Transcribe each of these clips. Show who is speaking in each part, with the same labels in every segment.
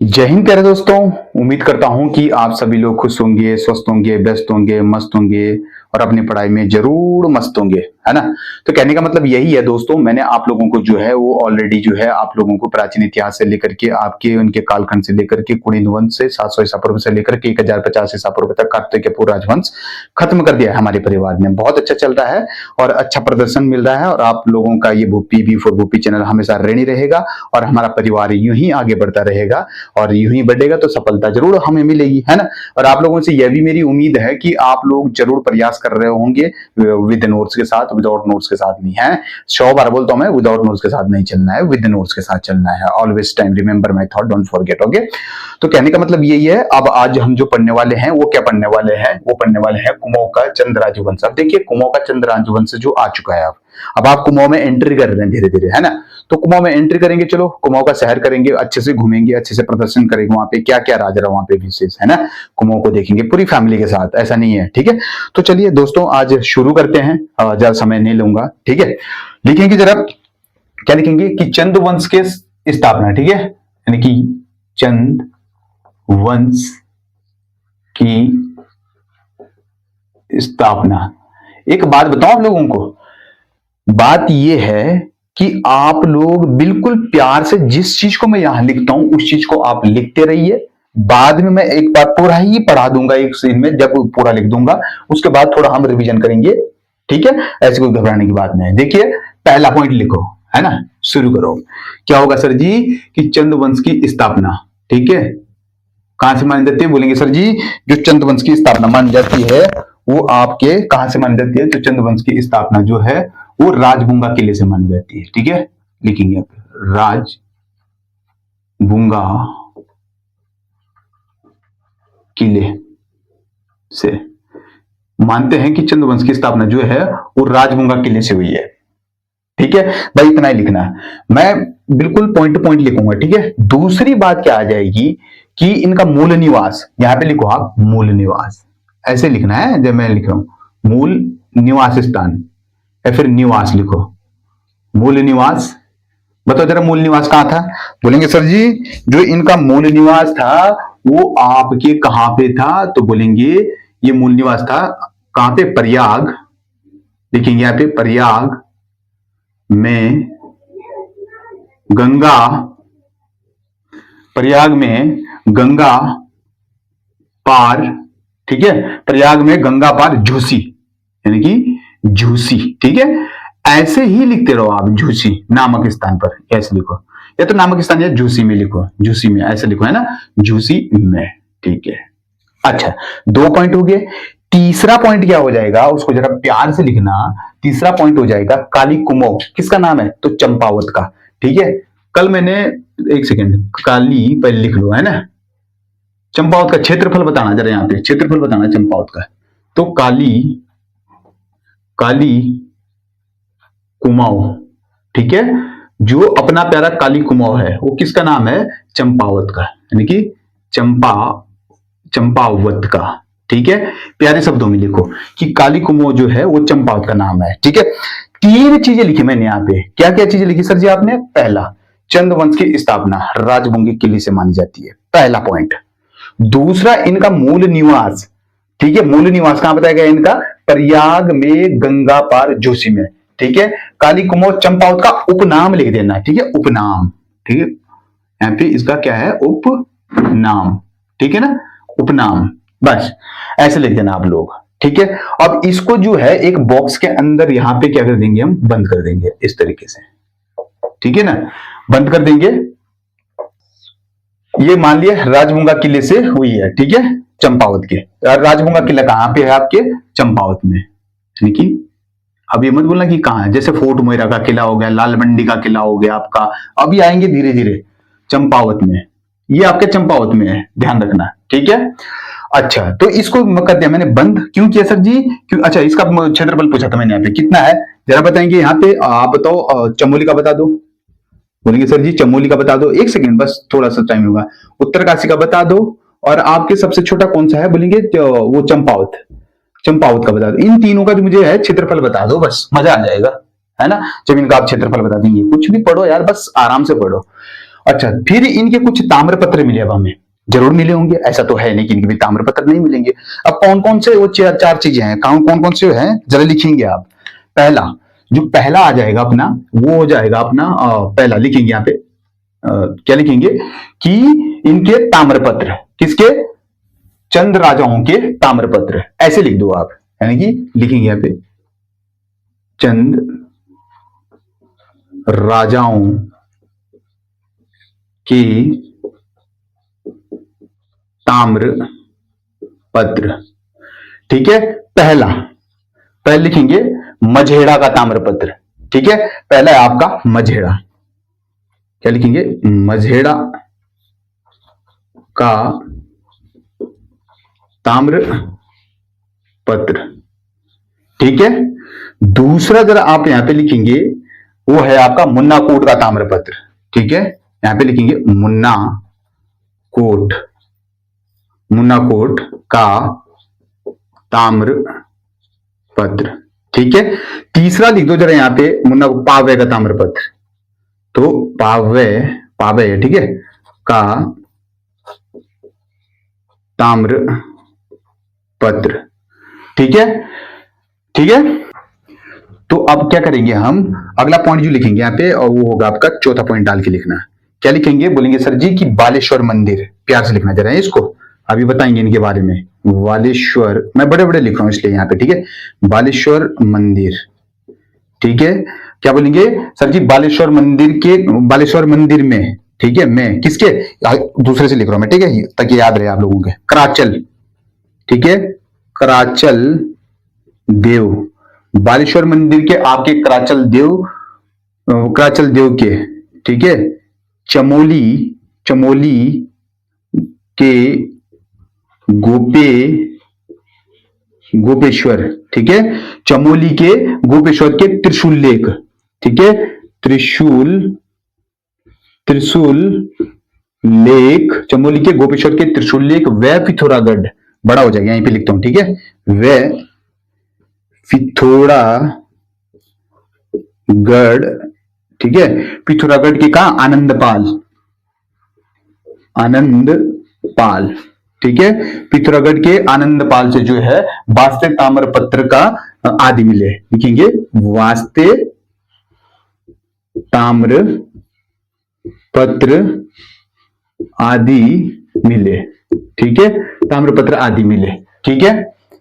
Speaker 1: जय हिंद प्यारे दोस्तों। उम्मीद करता हूं कि आप सभी लोग खुश होंगे, स्वस्थ होंगे, व्यस्त होंगे, मस्त होंगे और अपनी पढ़ाई में जरूर मस्त होंगे, है ना। तो कहने का मतलब यही है दोस्तों, मैंने आप लोगों को जो है वो ऑलरेडी जो है आप लोगों को प्राचीन इतिहास से लेकर के आपके उनके कालखंड से लेकर के कुलीन वंश से 700 ईसा पूर्व से लेकर के 1050 ईसा पूर्व तक कार्तिकेय राजवंश खत्म कर दिया है हमारे परिवार ने। बहुत अच्छा चल रहा है और अच्छा प्रदर्शन मिल रहा है और आप लोगों का ये Bhupi B for Bhupi channel हमेशा ऋणी रहेगा और हमारा परिवार यूं ही आगे बढ़ता रहेगा और यूं ही बढ़ेगा तो सफलता जरूर हमें मिलेगी, है ना। और आप लोगों से यह भी मेरी उम्मीद है कि आप लोग जरूर प्रयास कर रहे होंगे विद नोट्स के साथ, विदाउट नोट्स के साथ नहीं है। 100 बार बोलता हूं मैं, विदाउट नोट्स के साथ नहीं चलना है, विद नोट्स के साथ चलना है। Always time remember my thought, don't forget. Okay, तो कहने का मतलब यही है। अब आज हम जो पढ़ने वाले हैं वो क्या पढ़ने वाले हैं, वो पढ़ने वाले हैं कुमाऊं का चंद राजवंश। अब देखिए कुमाऊं का चंद राजवंश जो आ चुका है। अब आप कुमाऊं में एंट्री कर रहे हैं धीरे धीरे, है ना। तो कुमाऊं में एंट्री करेंगे, चलो कुमाऊं का शहर करेंगे, अच्छे से घूमेंगे, अच्छे से प्रदर्शन करेंगे, वहां पे क्या क्या राज रहा वहां पे विशेष, है ना। कुमाऊं को देखेंगे पूरी फैमिली के साथ, ऐसा नहीं है, ठीक है। तो चलिए दोस्तों आज शुरू करते हैं, ज्यादा समय नहीं लूंगा, ठीक है। लिखेंगे जरा, क्या लिखेंगे कि चंद वंश के स्थापना, ठीक है, यानी कि चंद वंश की स्थापना। एक बात बताओ आप लोगों को, बात यह है कि आप लोग बिल्कुल प्यार से जिस चीज को मैं यहां लिखता हूं उस चीज को आप लिखते रहिए। बाद में मैं एक बार पूरा ही पढ़ा दूंगा एक सीन में, जब पूरा लिख दूंगा उसके बाद थोड़ा हम रिवीजन करेंगे, ठीक है। ऐसी कोई घबराने की बात नहीं है। देखिए पहला पॉइंट लिखो, है ना, शुरू करो। क्या होगा सर जी कि चंद वंश की स्थापना, ठीक है। कहां से मानी जाती है, बोलेंगे सर जी जो चंद वंश की स्थापना मानी जाती है वो आपके कहां से मानी जाती है। तो चंद वंश की स्थापना जो है वो राजबुंगा किले से मानी जाती है, ठीक है। लिखेंगे आप राजबुंगा किले से मानते हैं कि चंद वंश की स्थापना जो है वो राजबुंगा किले से हुई है, ठीक है भाई। इतना ही लिखना है, मैं बिल्कुल पॉइंट टू पॉइंट लिखूंगा, ठीक है। दूसरी बात क्या आ जाएगी कि इनका मूल निवास, यहां पे लिखो आप मूल निवास, ऐसे लिखना है जब मैं लिख रहा हूं मूल निवास स्थान या फिर निवास लिखो, मूल निवास। बताओ जरा मूल निवास कहां था, बोलेंगे सर जी जो इनका मूल निवास था वो आपके कहां पे था। तो बोलेंगे ये मूल निवास था कहां पे, प्रयाग। लिखेंगे यहां पे प्रयाग में गंगा, प्रयाग में गंगा पार, ठीक है। प्रयाग में गंगा पार झूसी, यानी कि झूसी, ठीक है। ऐसे ही लिखते रहो आप, झूसी नामक स्थान पर ऐसे लिखो, या तो नामक स्थान या झूसी में लिखो, झूसी में ऐसे लिखो, है ना, झूसी में, ठीक है। अच्छा, 2 पॉइंट हो गए। तीसरा पॉइंट क्या हो जाएगा, उसको जरा प्यार से लिखना। तीसरा पॉइंट हो जाएगा काली कुमाऊं, किसका नाम है, तो चंपावत का, ठीक है। कल मैंने, एक सेकेंड, काली पहले लिख लो, है ना। चंपावत का क्षेत्रफल बताना जरा, यहां पे क्षेत्रफल बताना चंपावत का। तो काली काली कुमाऊं, ठीक है। जो अपना प्यारा काली कुमाऊं है वो किसका नाम है, चंपावत का, यानी कि चंपावत का, ठीक है। प्यारे शब्दों में लिखो कि काली कुमाऊं जो है वो चंपावत का नाम है, ठीक है। 3 चीजें लिखी मैंने यहाँ पे, क्या क्या चीजें लिखी सर जी आपने। पहला, चंद वंश की स्थापना राजबुंगी किले से मानी जाती है, पहला पॉइंट। दूसरा, इनका मूल निवास, ठीक है। मूल निवास कहां बताया गया इनका, प्रयाग में गंगा पार जोशी में, ठीक है। काली कुमाऊं चंपावत का उपनाम लिख देना, ठीक है, उपनाम, ठीक है। यहाँ पे इसका क्या है, उपनाम, ठीक है ना, उपनाम, बस ऐसे लिख देना आप लोग, ठीक है। अब इसको जो है एक बॉक्स के अंदर यहां पे क्या कर देंगे, हम बंद कर देंगे इस तरीके से, ठीक है ना, बंद कर देंगे। ये मान लिया राजबुंगा किले से हुई है, ठीक है, चंपावत के। राजबुंगा किला कहां पे है आपके, चंपावत में, यानी कि अब ये मत बोलना कि कहां है, जैसे फोर्ट मोइरा का किला हो गया, लाल मंडी का किला हो गया आपका, अभी आएंगे धीरे धीरे। चंपावत में, ये आपके चंपावत में है, ध्यान रखना, ठीक है। अच्छा, तो इसको कर दिया मैंने बंद, क्यों किया सर जी, क्यों। अच्छा, इसका क्षेत्रफल पूछा था मैंने यहाँ पे कितना है, जरा बताएंगे यहाँ पे। आप बताओ, चमोली का बता दो, बोलेंगे सर जी चमोली का बता दो। एक सेकंड बस, थोड़ा सा टाइम होगा। उत्तरकाशी का बता दो, और आपके सबसे छोटा कौन सा है, बोलेंगे वो चंपावत, चंपावत का बता दो। इन तीनों का जो मुझे है क्षेत्रफल बता दो, बस मजा आ जाएगा, है ना। जब इनका आप क्षेत्रफल बता देंगे, कुछ भी पढ़ो यार, बस आराम से पढ़ो। अच्छा, फिर इनके कुछ ताम्रपत्र मिले अब हमें, जरूर मिले होंगे, ऐसा तो है नहीं कि इनके भी ताम्रपत्र नहीं मिलेंगे। अब कौन कौन से वो चार चीजें हैं, कौन कौन से हैं, जरा लिखेंगे आप। पहला, जो पहला आ जाएगा अपना, वो हो जाएगा अपना पहला लिखेंगे यहाँ पे, क्या लिखेंगे कि इनके ताम्रपत्र, किसके, चंद राजाओं के ताम्रपत्र, ऐसे लिख दो आप, यानी कि लिखेंगे यहाँ पे चंद राजाओं के ताम्र पत्र। ठीक है, पहला, पहले लिखेंगे मझेड़ा का ताम्रपत्र। ठीक है, पहला है आपका मझेड़ा, क्या लिखेंगे, मझेड़ा का ताम्र पत्र। ठीक है, दूसरा जरा आप यहां पे लिखेंगे, वो है आपका मुन्ना कोट का ताम्रपत्र। ठीक है, यहां पे लिखेंगे मुन्ना कोट का ताम्र पत्र। ठीक है, तीसरा लिख दो जरा यहां पे मुन्ना पावे का ताम्रपत्र, तो पावे ठीक है का ताम्र पत्र। ठीक है, ठीक है, तो अब क्या करेंगे हम, अगला पॉइंट जो लिखेंगे यहाँ पे, और वो होगा आपका चौथा पॉइंट डाल के लिखना। क्या लिखेंगे, बोलेंगे सर जी कि बालेश्वर मंदिर, प्यार से लिखना जरा इसको, अभी बताएंगे इनके बारे में। बालेश्वर, मैं बड़े बड़े लिख रहा हूं इसलिए यहाँ पे, ठीक है, बालेश्वर मंदिर। ठीक है, क्या बोलेंगे सर जी, बालेश्वर मंदिर में, ठीक है, मैं किसके, दूसरे से लिख रहा हूं मैं, ठीक है, ताकि याद रहे आप लोगों के, कराचल। ठीक है, कराचल देव, बालेश्वर मंदिर के आपके कराचल देव के, ठीक है, चमोली के गोपेश्वर। ठीक है, चमोली के गोपेश्वर के त्रिशूल लेख। ठीक है, त्रिशूल लेख, चमोली के गोपेश्वर के त्रिशूल लेख, व पिथौरागढ़, बड़ा हो जाएगा यहीं पे लिखता हूं। ठीक है, व पिथौरागढ़। ठीक है, पिथौरागढ़ के कहा, आनंदपाल। ठीक है, पिथौरागढ़ के आनंदपाल से जो है वास्ते ताम्रपत्र का आदि मिले, लिखेंगे वास्ते ताम्र पत्र आदि मिले। ठीक है, ताम्रपत्र आदि मिले। ठीक है,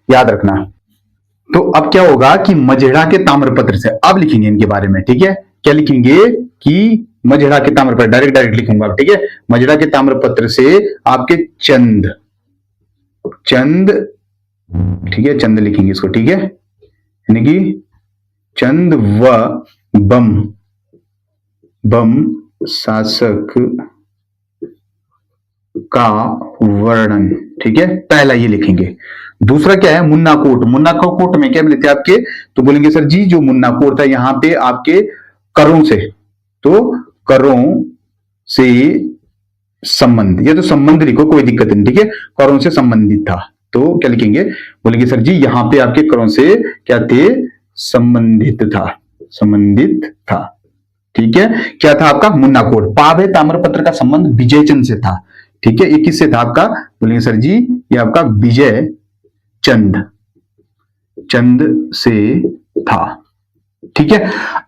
Speaker 1: याद रखना। तो अब क्या होगा कि मझेड़ा के ताम्रपत्र से, अब लिखेंगे इनके बारे में। ठीक है, क्या लिखेंगे कि मझेड़ा के ताम्रपत्र, डायरेक्ट लिखूंगा। ठीक है, मझेड़ा के ताम्रपत्र से आपके चंद, ठीक है, चंद लिखेंगे इसको। ठीक है, यानी कि चंद व बम शासक का वर्णन। ठीक है, पहला ये लिखेंगे। दूसरा क्या है, मुन्ना कोट में क्या मिले थे आपके, तो बोलेंगे सर जी जो मुन्ना कोट था यहां पे आपके करों से, तो करों से संबंध, या तो संबंध लिखो कोई दिक्कत नहीं। ठीक है, करों से संबंधित था, तो क्या लिखेंगे, बोलेंगे सर जी यहां पे आपके करों से क्या थे, संबंधित था। ठीक है, क्या था आपका, मुन्ना कोट। पावे ताम्रपत्र का संबंध विजयचंद से था। ठीक है, ये किससे था आपका, बोलेंगे सर जी ये आपका विजय चंद से था। ठीक है,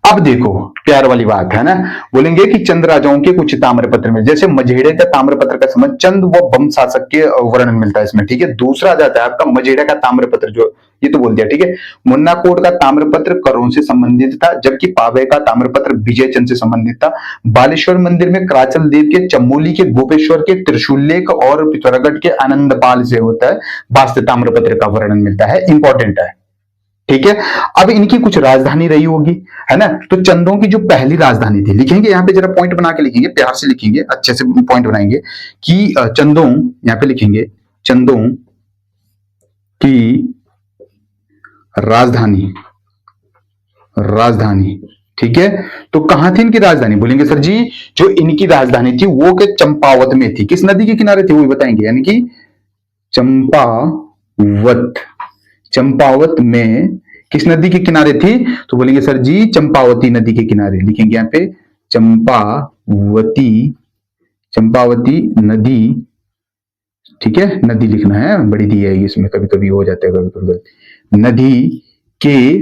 Speaker 1: अब देखो प्यार वाली बात है ना, बोलेंगे कि चंद राजाओं के कुछ ताम्रपत्र में, जैसे मझेड़े का ताम्रपत्र का संबंध चंद व बम शासक के वर्णन मिलता है इसमें। ठीक है, दूसरा जाता है आपका मझेड़ा का ताम्रपत्र, जो ये तो बोल दिया। ठीक है, मुन्ना कोट का ताम्रपत्र करों से संबंधित था, जबकि पावे का ताम्रपत्र विजय चंद से संबंधित था। बालेश्वर मंदिर में कराचल देव के, चमोली के गोपेश्वर के त्रिशूल लेख और पिथौरागढ़ के आनंदपाल से होता है वास्ते ताम्रपत्र का वर्णन मिलता है। इंपॉर्टेंट है। ठीक है, अब इनकी कुछ राजधानी रही होगी, है ना, तो चंदों की जो पहली राजधानी थी, लिखेंगे यहां पे जरा पॉइंट बना के लिखेंगे, प्यार से लिखेंगे, अच्छे से पॉइंट बनाएंगे कि चंदों, यहां पे लिखेंगे चंदों की राजधानी। ठीक है, तो कहां थी इनकी राजधानी, बोलेंगे सर जी जो इनकी राजधानी थी वो के चंपावत में थी। किस नदी के किनारे थी वो भी बताएंगे, यानी कि चंपावत में किस नदी के किनारे थी, तो बोलेंगे सर जी चंपावती नदी के किनारे, लिखेंगे यहां पे चंपावती चंपावती नदी, ठीक है, नदी लिखना है, बड़ी दी आएगी इसमें, कभी कभी हो जाता है, कभी कभी नदी के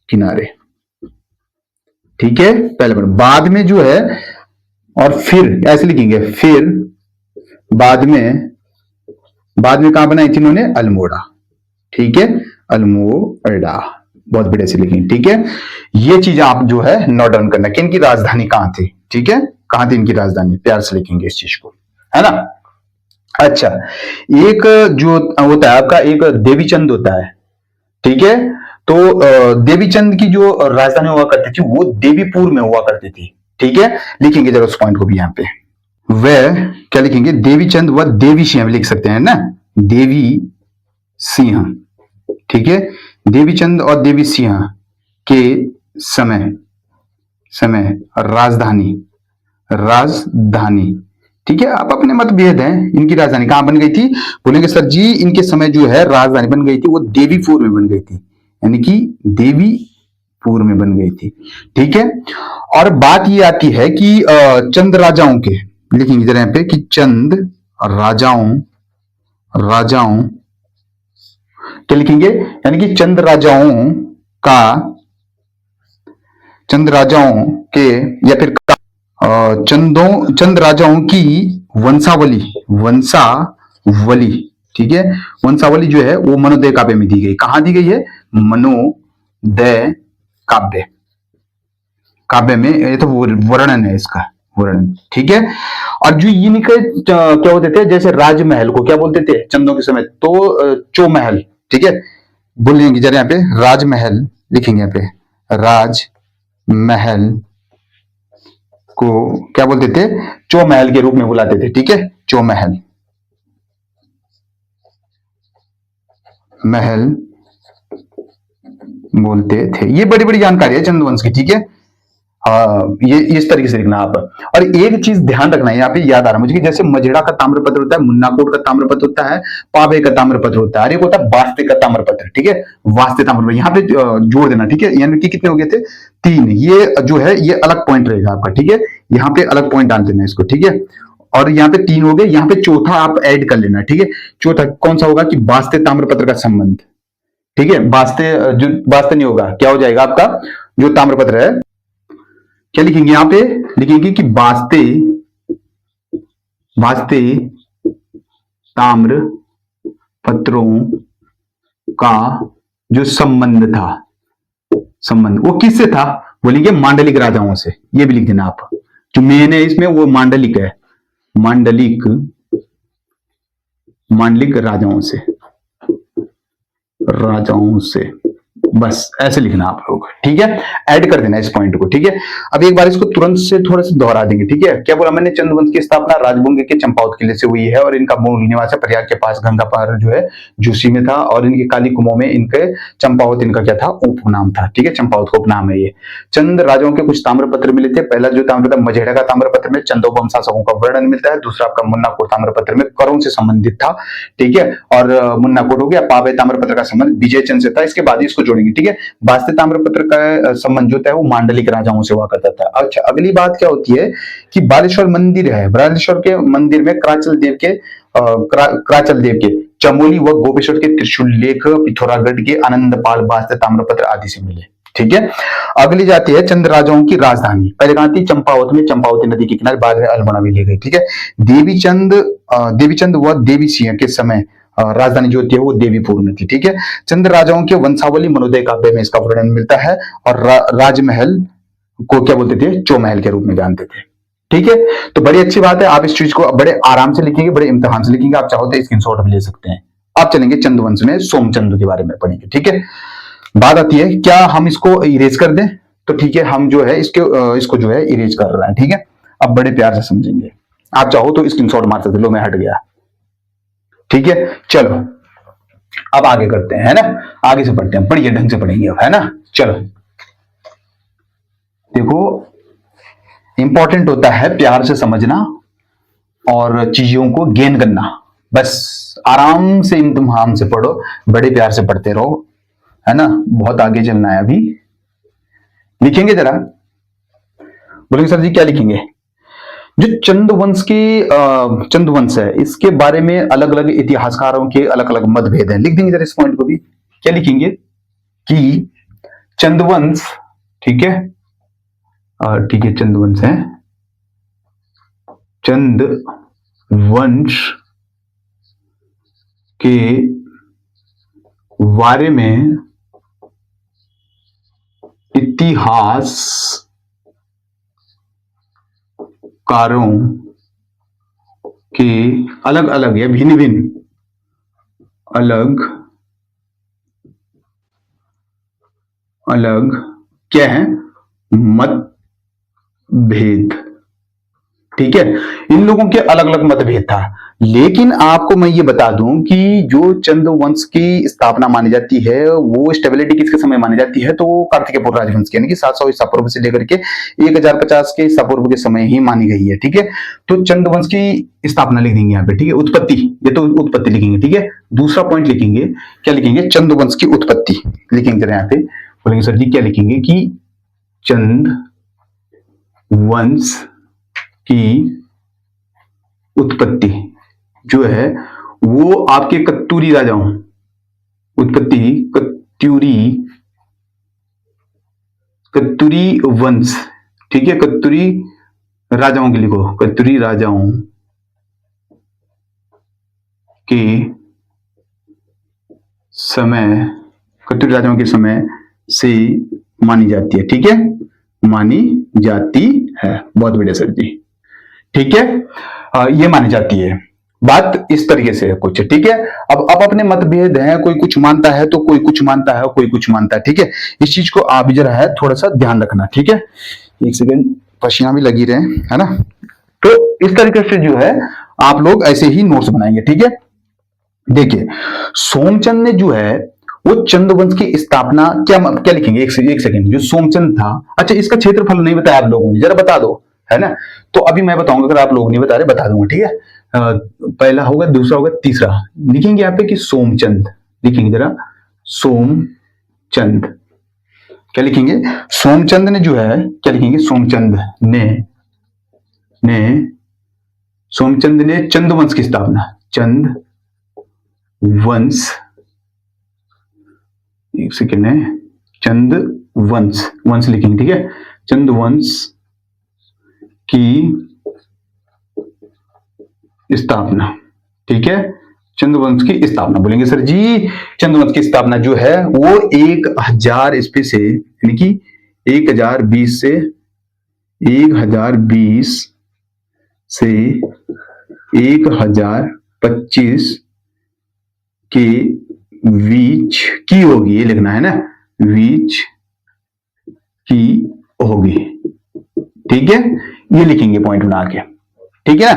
Speaker 1: किनारे, ठीक है, पहले पर बाद में जो है, और फिर ऐसे लिखेंगे, फिर बाद में कहां बनाई थी इन्होंने, अल्मोड़ा, ठीक है, अल्मोड़ा, बहुत बढ़िया से लिखेंगे, ठीक है। ये चीज आप जो है नोट डाउन करना कि इनकी राजधानी कहां थी, ठीक है, कहां थी इनकी राजधानी, प्यार से लिखेंगे इस चीज को, है ना। अच्छा, एक जो होता है आपका, एक देवीचंद होता है, ठीक है। तो देवीचंद की जो राजधानी हुआ करती थी वो देवीपुर में हुआ करती थी, ठीक है। लिखेंगे जरा उस पॉइंट को भी यहां पे, वह क्या लिखेंगे, देवीचंद व देवी सिंह लिख सकते हैं ना, देवी सिंह, ठीक है, देवीचंद और देवी सिंह के समय राजधानी, ठीक है। आप अपने मतभेद हैं, इनकी राजधानी कहां बन गई थी, बोलेंगे सर जी इनके समय जो है राजधानी बन गई थी वो देवीपुर में बन गई थी, यानी कि देवीपुर में बन गई थी, ठीक है। और बात ये आती है कि चंद राजाओं के, लिखेंगे जरा यहाँ पे कि चंद राजाओं क्या लिखेंगे, यानी कि चंद राजाओं के या फिर चंद राजाओं की वंशावली, ठीक है। वंशावली जो है वो मनोदय काव्य में दी गई, कहां दी गई है, मनोदय काव्य में, ये तो वर्णन है इसका, वर्णन, ठीक है। और जो इनके क्या होते थे, जैसे राजमहल को क्या बोलते थे चंदों के समय, तो चौमहल, ठीक है, बोलेंगे जरा यहाँ पे राजमहल, लिखेंगे यहाँ पे राजमहल को क्या बोलते थे, चौमहल के रूप में बुलाते थे, ठीक है, चौमहल बोलते थे। ये बड़ी बड़ी जानकारी है चंद्रवंश की, ठीक है। ये इस तरीके से लिखना आप। और एक चीज ध्यान रखना है यहाँ पे, याद आ रहा है मुझे कि जैसे मजेड़ा का ताम्रपत्र होता है, मुन्नाकोट का ताम्रपत्र होता है, पावे का ताम्रपत्र होता है, और एक होता है वास्ते का ताम्रपत्र, ठीक है, वास्ते ताम्रपत्र, यहाँ पे जोड़ देना, ठीक है। यानी कि कितने हो गए थे, 3, ये जो है ये अलग पॉइंट रहेगा आपका, ठीक है, यहाँ पे अलग पॉइंट डाल देना इसको, ठीक है। और यहाँ पे 3 हो गए, यहाँ पे चौथा आप ऐड कर लेना, ठीक है। चौथा कौन सा होगा कि वास्ते ताम्रपत्र का संबंध, ठीक है, वास्ते जो वास्ते नहीं होगा, क्या हो जाएगा आपका जो ताम्रपत्र है, क्या लिखेंगे यहां पे, लिखेंगे कि वास्ते ताम्र पत्रों का जो संबंध वो किससे था, बोलेंगे मांडलिक राजाओं से, ये भी लिख देना आप, जो मेन है इसमें वो मांडलिक है, मांडलिक राजाओं से, बस ऐसे लिखना आप लोग, ठीक है, ऐड कर देना इस पॉइंट को, ठीक है। अब एक बार इसको तुरंत से थोड़ा सा दोहरा देंगे, ठीक है। क्या बोला मैंने, चंद्रवंश की स्थापना राजबुंगे के चंपावत किले से हुई है, और इनका मूल निवास है प्रयाग के पास गंगा पार जो है झूसी में था, और इनके काली कुमों में इनके चंपावत इनका क्या था, उपनाम था, ठीक है, चंपावत का उपनाम है ये। चंद राजाओं के कुछ ताम्रपत्र मिले थे, पहला जो ताम्रपत्र मझेड़ा का ताम्रपत्र में चंदो वंश शासकों का वर्णन मिलता है, दूसरा आपका मुन्नाकोट ताम्रपत्र में करों से संबंधित था, ठीक है, और मुन्नाकोट हो गया, पावे ताम्रपत्र का संबंध विजय चंद से था, इसके बाद इसको जोड़ेंगे, ठीक है। वास्ते ताम्रपत्र का संबंध जो था वो मांडलिक राजाओं से हुआ करता था। अच्छा, अगली बात क्या होती है कि बालेश्वर मंदिर है, बालेश्वर के मंदिर में क्राचल देव के चमोली व गोपेश्वर के त्रिशूल लेख पिथौरागढ़ के आनंदपाल वास्ते ताम्रपत्र आदि से मिले, ठीक है। अगली जाती है चंद राजाओं की राजधानी, पहले कहां थी, चंपावत में, चंपावती नदी के किनारे, बाद में अल्मोड़ा भी ले गई, ठीक है। देवीचंद व देवी सिंह के समय राजधानी जो होती है वो देवीपुर में थी, ठीक है। चंद्र राजाओं के वंशावली मनोदय काव्य में इसका वर्णन मिलता है, और राजमहल को क्या बोलते थे, चौमहल के रूप में जानते थे, ठीक है। तो बड़ी अच्छी बात है, आप इस चीज को बड़े आराम से लिखेंगे, बड़े इम्तिहान से लिखेंगे, आप चाहो तो स्क्रीनशॉट भी ले सकते हैं। आप चलेंगे चंद्रवंश में, सोमचंद्र के बारे में पढ़ेंगे, ठीक है। बात आती है क्या हम इसको इरेज कर दें, तो ठीक है, हम जो है इसको जो है इरेज कर रहे हैं, ठीक है। अब बड़े प्यार से समझेंगे, आप चाहो तो स्क्रीनशॉट मार सकते, लो मैं हट गया, ठीक है। चलो अब आगे करते हैं, है ना, आगे से पढ़ते हैं, बढ़िया ढंग से पढ़ेंगे अब, है ना। चलो देखो, इंपॉर्टेंट होता है प्यार से समझना और चीजों को गेन करना, बस आराम से इम्तिहान से पढ़ो, बड़े प्यार से पढ़ते रहो, है ना, बहुत आगे चलना है अभी। लिखेंगे जरा, बोलेंगे सर जी क्या लिखेंगे, जो चंद वंश है, इसके बारे में अलग अलग इतिहासकारों के अलग अलग मतभेद हैं। लिख देंगे जरा इस पॉइंट को भी। क्या लिखेंगे कि चंदवंश, ठीक है, ठीक है, चंदवंश है, चंद वंश के बारे में इतिहासकारों के अलग अलग या भिन्न भिन्न अलग क्या है, मतभेद, ठीक है। इन लोगों के अलग अलग मतभेद था। लेकिन आपको मैं ये बता दूं कि जो चंद वंश की स्थापना मानी जाती है वो स्टेबिलिटी किसके समय मानी जाती है, तो कार्तिकेय राजवंश की, यानी कि 700 ईसा पूर्व से लेकर के 1050 के ईसा पूर्व के समय ही मानी गई है, ठीक है। तो चंद वंश की स्थापना लिख देंगे यहाँ पे, ठीक है। उत्पत्ति, ये तो उत्पत्ति लिखेंगे, ठीक है। दूसरा पॉइंट लिखेंगे, क्या लिखेंगे, चंद वंश की उत्पत्ति लिखेंगे। जरा यहाँ पे बोलेंगे सर जी क्या लिखेंगे कि चंद वंश की उत्पत्ति जो है वो आपके कत्यूरी राजाओं, उत्पत्ति कत्यूरी वंश, ठीक है, कत्यूरी राजाओं के लिखो, कत्यूरी राजाओं के समय से मानी जाती है, ठीक है, मानी जाती है। बहुत बढ़िया सर जी, ठीक है। ये मानी जाती है, बात इस तरीके से है कुछ, ठीक है। अब अपने मतभेद हैं, कोई कुछ मानता है तो कोई कुछ मानता है, कोई कुछ मानता है, ठीक है। इस चीज को आप जरा है थोड़ा सा ध्यान रखना, ठीक है। एक सेकंड, पसीना भी लगी रहे, है ना। तो इस तरीके से जो है आप लोग ऐसे ही नोट्स बनाएंगे, ठीक है। देखिए सोमचंद ने जो है वो चंदवंश की स्थापना क्या लिखेंगे, एक सेकंड, जो सोमचंद था, अच्छा इसका क्षेत्रफल नहीं बताया आप लोगों ने, जरा बता दो, है ना। तो अभी मैं बताऊंगा, अगर आप लोग नहीं बता रहे बता दूंगा, ठीक है। पहला होगा, दूसरा होगा, तीसरा लिखेंगे यहाँ पे कि सोमचंद, लिखेंगे जरा सोमचंद, क्या लिखेंगे, सोमचंद ने जो है क्या लिखेंगे, सोमचंद ने चंदवंश की स्थापना, चंद वंश, एक सेकेंड है, चंद वंश लिखेंगे, ठीक है, चंद वंश की स्थापना, ठीक है, चंद्रवंश की स्थापना बोलेंगे सर जी। चंद्रवंश की स्थापना जो है वो 1000 ईस्वी से, यानी कि 1020 से 1025 के बीच की होगी, ये लिखना है ना, बीच की होगी, ठीक है। ये लिखेंगे पॉइंट बना के, ठीक है।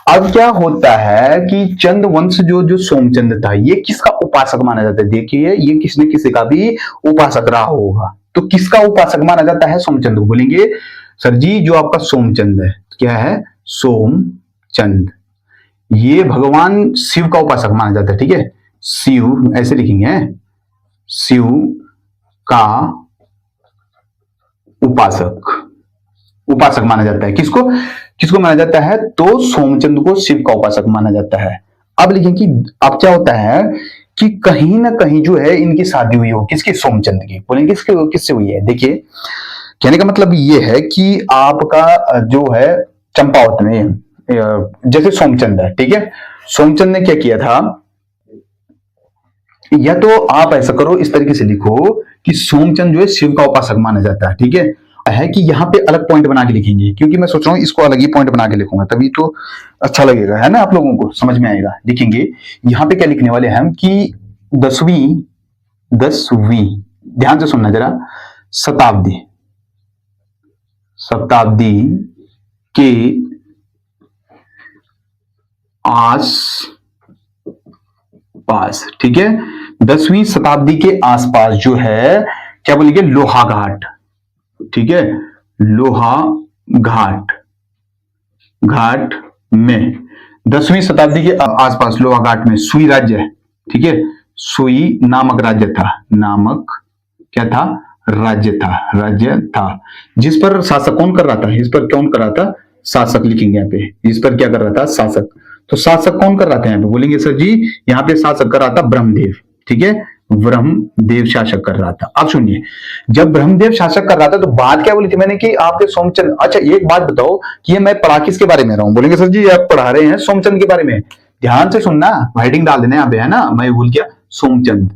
Speaker 1: अब क्या होता है कि चंद वंश जो सोमचंद था, ये किसका उपासक माना जाता है, देखिए ये किसने किसी का भी उपासक रहा होगा, तो किसका उपासक माना जाता है, सोमचंद को। बोलेंगे सर जी जो आपका सोमचंद है, क्या है, सोमचंद, ये भगवान शिव का उपासक माना जाता है, ठीक है। शिव ऐसे लिखेंगे, शिव का उपासक माना जाता है, किसको माना जाता है, तो सोमचंद को शिव का उपासक माना जाता है। अब लिखें कि अब क्या होता है कि कहीं ना कहीं जो है इनकी शादी हुई हो, किसकी, सोमचंद की। बोलेंगे किससे हुई है, देखिए कहने का मतलब ये है कि आपका जो है चंपावत में, जैसे सोमचंद है, ठीक है, सोमचंद ने क्या किया था, या तो आप ऐसा करो, इस तरीके से लिखो कि सोमचंद जो है शिव का उपासक माना जाता है, ठीक है कि यहाँ पे अलग पॉइंट बना के लिखेंगे, क्योंकि मैं सोच रहा हूँ इसको अलग ही पॉइंट बना के लिखूंगा, तभी तो अच्छा लगेगा, है ना, आप लोगों को समझ में आएगा। लिखेंगे यहाँ पे क्या लिखने वाले हम कि 10वीं, ध्यान से सुनना जरा, शताब्दी के आसपास, ठीक है, 10वीं शताब्दी के आसपास जो है क्या बोलेंगे, लोहा घाट, ठीक है, लोहा घाट में 10वीं शताब्दी के आसपास लोहा घाट में सुई राज्य, ठीक है, सुई नामक राज्य था, राज्य था, जिस पर शासक कौन कर रहा था, इस पर कौन कर रहा था, शासक लिखेंगे यहाँ पे, इस पर क्या कर रहा था, शासक। तो शासक कौन कर रहा था यहाँ पे, बोलेंगे सर जी यहाँ पे शासक कर रहा था ब्रह्मदेव, ठीक है, ब्रह्मदेव शासक कर रहा था। अब सुनिए, जब ब्रह्मदेव शासक कर रहा था तो बात क्या बोली थी मैंने कि आपके सोमचंद, अच्छा एक बात बताओ कि ये मैं पढ़ा किसके बारे में रहा हूं, बोलेंगे सर जी आप पढ़ा रहे हैं सोमचंद के बारे में, ध्यान से सुनना, हेडिंग डाल देना यहाँ पे, है ना, मैं भूल गया, सोमचंद,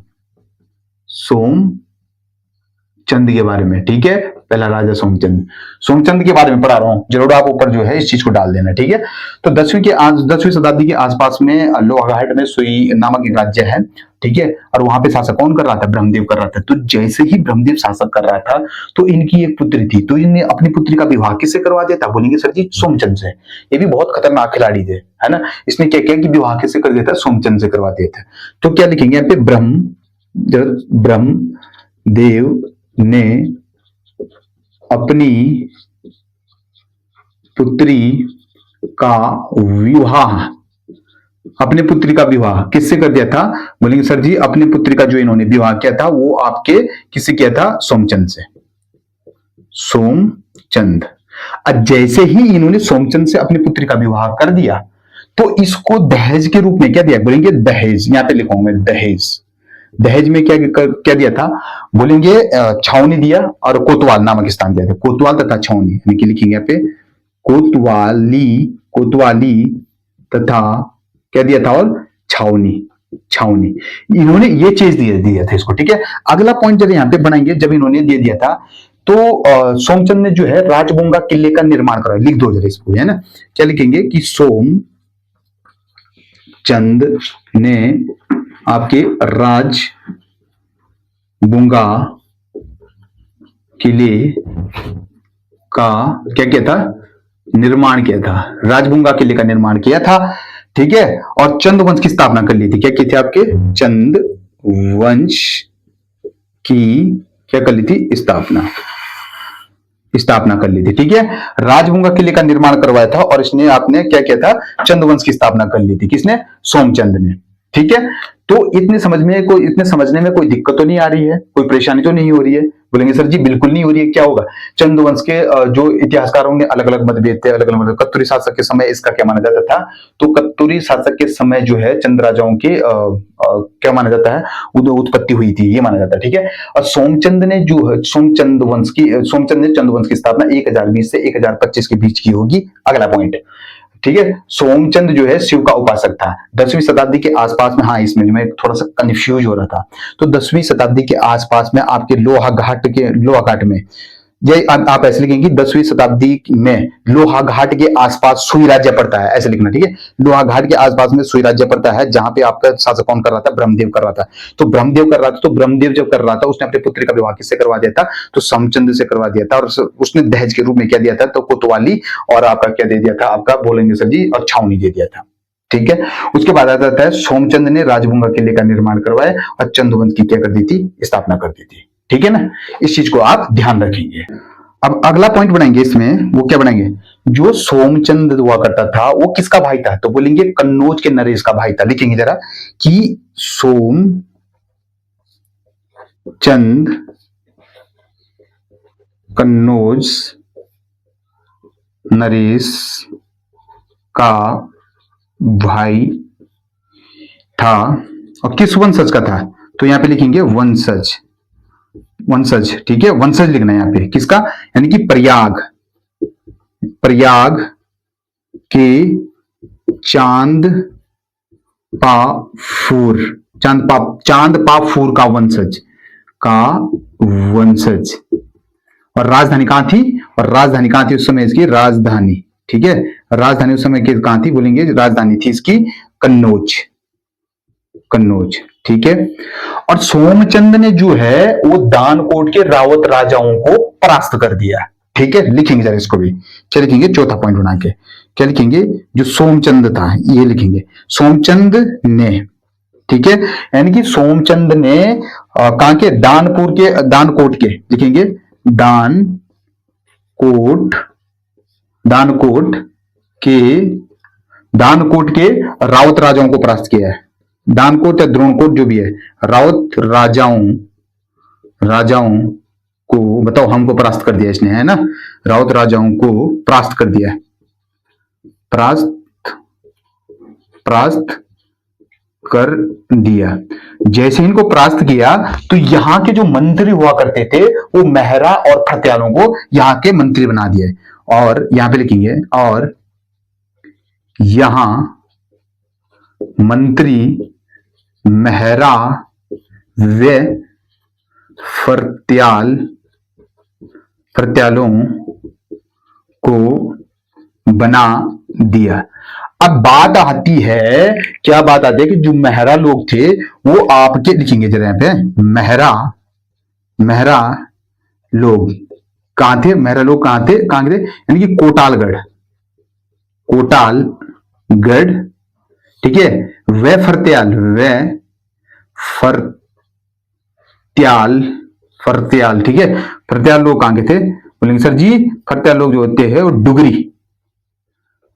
Speaker 1: सोमचंद के बारे में, ठीक है, पहला राजा सोमचंद, सोमचंद के बारे में पढ़ा रहा हूं, जरूर आप ऊपर जो है इस चीज को डाल देना, ठीक है। तो 10वीं शताब्दी के आसपास में लोहाघाट में सुई नामक एक राज्य है, ठीक है, और वहां पे शासक कौन कर रहा था, ब्रह्मदेव कर रहा था। तो जैसे ही ब्रह्मदेव शासक कर रहा था तो इनकी एक पुत्री थी, तो इन्हें अपनी पुत्री का विवाह किससे करवा दिया था, बोलेंगे सर जी सोमचंद से। ये भी बहुत खतरनाक खिलाड़ी थे, है ना, इसने क्या किया कि विवाह किससे कर दिया था, सोमचंद से करवा दिया था। तो क्या लिखेंगे यहाँ पे, ब्रह्मदेव ने अपनी पुत्री का विवाह, अपने पुत्री का विवाह किससे कर दिया था, बोलेंगे सर जी अपनी पुत्री का जो इन्होंने विवाह किया था वो आपके किससे किया था, सोमचंद से, सोमचंद। अब जैसे ही इन्होंने सोमचंद से अपनी पुत्री का विवाह कर दिया तो इसको दहेज के रूप में क्या दिया, बोलेंगे दहेज, यहां पे लिखूंगा दहेज, दहेज में क्या दिया था, बोलेंगे छावनी दिया और कोतवाल नामक स्थान दिया था, कोतवाल तथा छावनी, यानी कि लिखेंगे यहाँ पे कोतवाली तथा क्या दिया था, और छावनी, इन्होंने ये चीज दिया था इसको, ठीक है। अगला पॉइंट जब यहाँ पे बनाएंगे, जब इन्होंने दे दिया था तो सोमचंद ने जो है राजबुंगा किले का निर्माण करा, लिख दो जरा इसको, है ना, क्या लिखेंगे कि सोमचंद ने आपके राजबुंगा किले का क्या किया था, निर्माण किया था, राजबुंगा किले का निर्माण किया था, ठीक है, और चंद वंश की स्थापना कर ली थी, क्या की थी आपके, चंद वंश की क्या कर ली थी, स्थापना कर ली थी, ठीक है, राजबुंगा किले का निर्माण करवाया था और इसने आपने क्या किया था, चंद वंश की स्थापना कर ली थी, किसने, सोमचंद ने, ठीक है। तो इतने समझने में कोई दिक्कत तो नहीं आ रही है, कोई परेशानी तो नहीं हो रही है, बोलेंगे सर जी बिल्कुल नहीं हो रही है, क्या होगा, चंद वंश के जो इतिहासकारों ने अलग अलग मतभेद थे, अलग अलग कत्तूरी शासक के समय इसका क्या माना जाता था, तो कत्तूरी शासक के समय जो है चंद राजाओं के क्या माना जाता है, उत्पत्ति हुई थी, ये माना जाता है, ठीक है। और सोमचंद ने चंद वंश की स्थापना 1020 से 1025 के बीच की होगी। अगला पॉइंट, ठीक है, सोमचंद जो है शिव का उपासक था। 10वीं शताब्दी के आसपास में, हाँ इसमें मैं थोड़ा सा कंफ्यूज हो रहा था, तो 10वीं शताब्दी के आसपास में आपके लोहाघाट में ये आप ऐसे लिखेंगे 10वीं शताब्दी में लोहाघाट के आसपास सुई राज्य पड़ता है, ऐसे लिखना, ठीक है, लोहाघाट के आसपास में सुई राज्य पड़ता है, जहां पे आपका शासक कौन कर रहा था, ब्रह्मदेव कर रहा था। तो ब्रह्मदेव कर रहा था, तो ब्रह्मदेव जब कर रहा था उसने अपनी पुत्री का विवाह किससे करवा दिया था, तो सोमचंद से करवा दिया था, और उसने दहेज के रूप में क्या दिया था, तो कोतवाली और आपका क्या दे दिया था, आपका बोलेंगे सर जी, और छावनी दे दिया था, ठीक है। उसके बाद आ जाता है सोमचंद ने राजबुंगा किले का निर्माण करवाया और चंदवंश की क्या कर दी थी, स्थापना कर दी थी, ठीक है ना, इस चीज को आप ध्यान रखेंगे। अब अगला पॉइंट बनाएंगे इसमें, वो क्या बनाएंगे, जो सोमचंद हुआ करता था वो किसका भाई था, तो बोलेंगे कन्नौज के नरेश का भाई था। लिखेंगे जरा कि सोमचंद कन्नौज नरेश का भाई था, और किस वंशज का था, तो यहां पे लिखेंगे वंशज, ठीक है, वंशज लिखना है यहाँ पे, किसका, यानी कि प्रयाग के चांदपाफूर का वंशज, और राजधानी कहां थी, उस समय इसकी राजधानी, ठीक है, राजधानी उस समय की कहां थी, बोलेंगे राजधानी थी इसकी कन्नौज, ठीक है। और सोमचंद ने जो है वो दानकोट के रावत राजाओं को परास्त कर दिया, ठीक है, लिखेंगे जरा इसको भी, क्या लिखेंगे, चौथा पॉइंट बना के क्या लिखेंगे, जो सोमचंद था ये लिखेंगे, सोमचंद ने, ठीक है, यानी कि सोमचंद ने कहां के, दानकोट के लिखेंगे, दानकोट के रावत राजाओं को परास्त किया है, दानकोट या द्रोणकोट जो भी है, रावत राजाओं को बताओ, हमको परास्त कर दिया इसने, है ना, रावत राजाओं को परास्त कर दिया, परास्त परास्त कर दिया। जैसे इनको परास्त किया तो यहां के जो मंत्री हुआ करते थे वो मेहरा और फतेयालों को यहां के मंत्री बना दिए। और यहां पे लिखेंगे और यहां मंत्री मेहरा व फरत्याल फरत्यालों को बना दिया। अब बात आती है, क्या बात आती है कि जो मेहरा लोग थे वो आपके, लिखेंगे जरा यहां पे, मेहरा मेहरा लोग कहां थे? मेहरा लोग कहां थे? यानी कि कोटालगढ़ कोटालगढ़, ठीक है। वे फरत्याल फरत्याल, ठीक है। फरत्याल लोग कहां के थे? बोलेंगे सर जी फरत्याल लोग जो होते हैं वो डुगरी,